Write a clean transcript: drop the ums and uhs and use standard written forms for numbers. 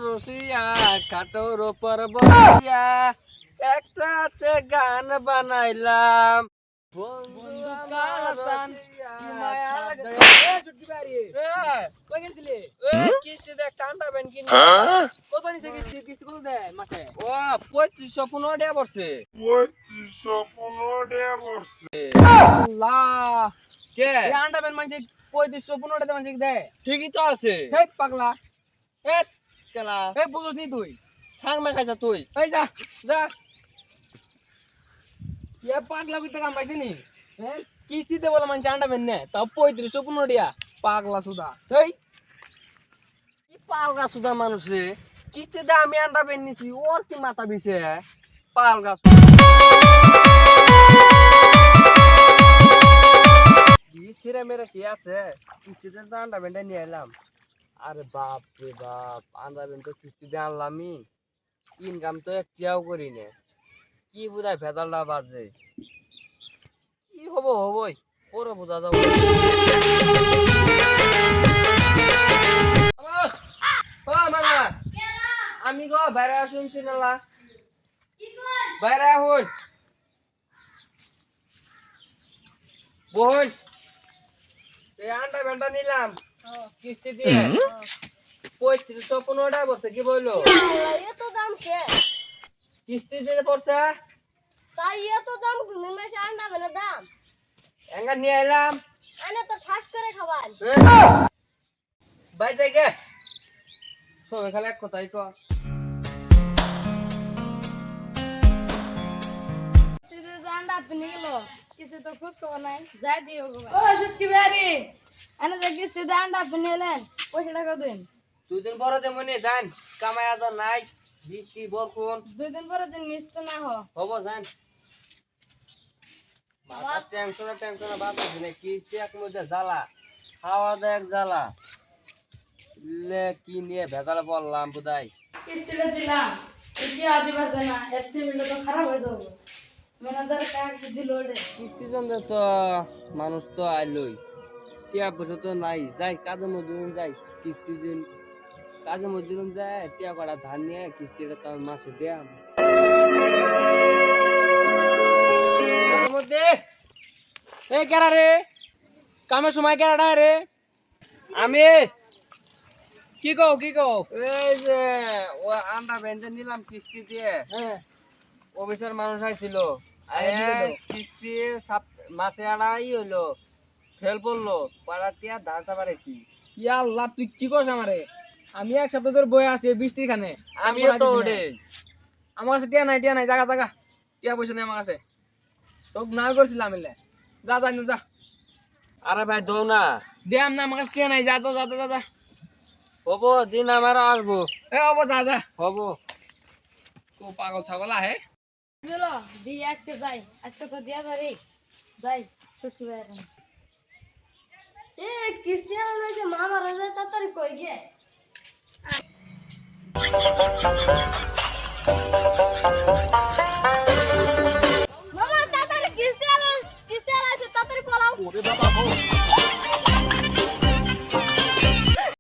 রসিয়া খাটোর ওপর বসিয়া একটাতে গান বানাইলাম বন্ধু কালাসান কি মায়া লাগে ছুটকি বাড়ি কই গেছিলি কিস্তিতে ঠান্ডা ব্যান কিনে কত নিছে কিস্তি কত দে মাসে ও 3515 টাকা পড়ছে 3515 আল্লাহ কে এই আন্ডা বেন মানছে 3515 টাকা মানছে দে ঠিকই তো আছে হেট পাগলা এ কেলা এই বুঝছ নি তুই ছাং মাখাইছা তুই এই যা যা এ পাগলা কইতে কাম পাইছিস নি হ্যাঁ কিস্তিতে বলে মানছে আন্ডা বেন নে তাও 3515 টাকা পাগলা সুদা এই কি পালগা সুদা মানুষে কিস্তিতে আমি আন্ডা বেন নিছি ওর কি মাথা বিছে পালগা কি ছিড়ে মেরে কি আছে কিস্তিতে তো আন্ডা বেনটা নিয়ে এলাম আরে বাপ রে বাপ আন্ডা বেন তো কিস্তিতে আনলামই ইনকাম তো একটিয়াও করি না কি বুঝায় ভেজালটা বাজে কি হবো হবই পরে বোঝা যাবো আমি গো বাইরে আসুন চিনালা বাইরে আহুন বোন এই আন্ডা বেন্ডা নিলাম কিস্তি দিয়ে 3515 টাকা পড়ছে কি বললো এত দাম কে কিস্তি দিয়ে পড়ছে তাই এত দাম তুমি মাসে আন্ডা বেলা দাম এঙ্গা নিয়ে এলাম আনে তো ঠাস করে খাবার বাই যাই গে সবাই খালি এক কথাই কর তুই তো আন্ডা পিনে গেল কিছু তো খোঁজ খবর নাই যাই দিও গো ও ছুটকি বাড়ি আনে যে কিস্তি আন্ডা পিনে এলেন পয়সা টাকা দিন দুই দিন পরে যে মনে জান কামাই আজ নাই বৃষ্টি বরকুন 2 দিন পরে দিন মিস তো না হবো জান মাথা টেনশন বাবা দিনে কিস্তি এক মধ্যে জ্বালা খাওয়া দাওয়া এক জ্বালা লে কি নিয়ে ভেজাল বললাম বুদাই কিস্তিটা দিলাম কি আদি বাজে না এসিমিটা তো খারাপ হয়ে যাবে ম্যানেজার কাজ দিল রে কিস্তি জন্য তো মানুষ তো আইলই টিয়া বসে তো নাই যাই কাজে মজুর যাই কিস্তি দিন কাজে মজুর যায় টিয়া কড়া ধান নিয়ে কিস্তিটা তো মাসে দেয়াম মধ্যে এ কেরা রে কামের সময় কেরাডা রে আমি কি কও এই যে ও আন্ডা বেঞ্জে নিলাম কিস্তি দিয়ে হ্যাঁ অফিসের মানুষ আইছিল আইছিল। কিস্তি মাসে আড়াই হইলো ফেল পড়লো পাড়ার টিয়া ধান চাপাইছি ইয়া আল্লাহ তুই কি করছ আমারে আমি এক সপ্তাহ ধরে বয়ে আছি বৃষ্টির খানে আমিও তো ওরে আমার কাছে টিয়া নাই জাগা টিয়া পয়সা নেই আমার কাছে তোকে না করছিলাম এলে যা যা আরে ভাই দৌ না দেম না আমার কাছে টিয়া নাই যা যা হবো দিন আমার আসবো এ বাবা যা হবো তো পাগল ছাগল আহে বলো দি আজকে যাই আজকে তো দিয়া ধরে যাই ছুটকি বাড়ি এ কিস্তি আনলে যে মা মারা যায় তাড়াতাড়ি কই গে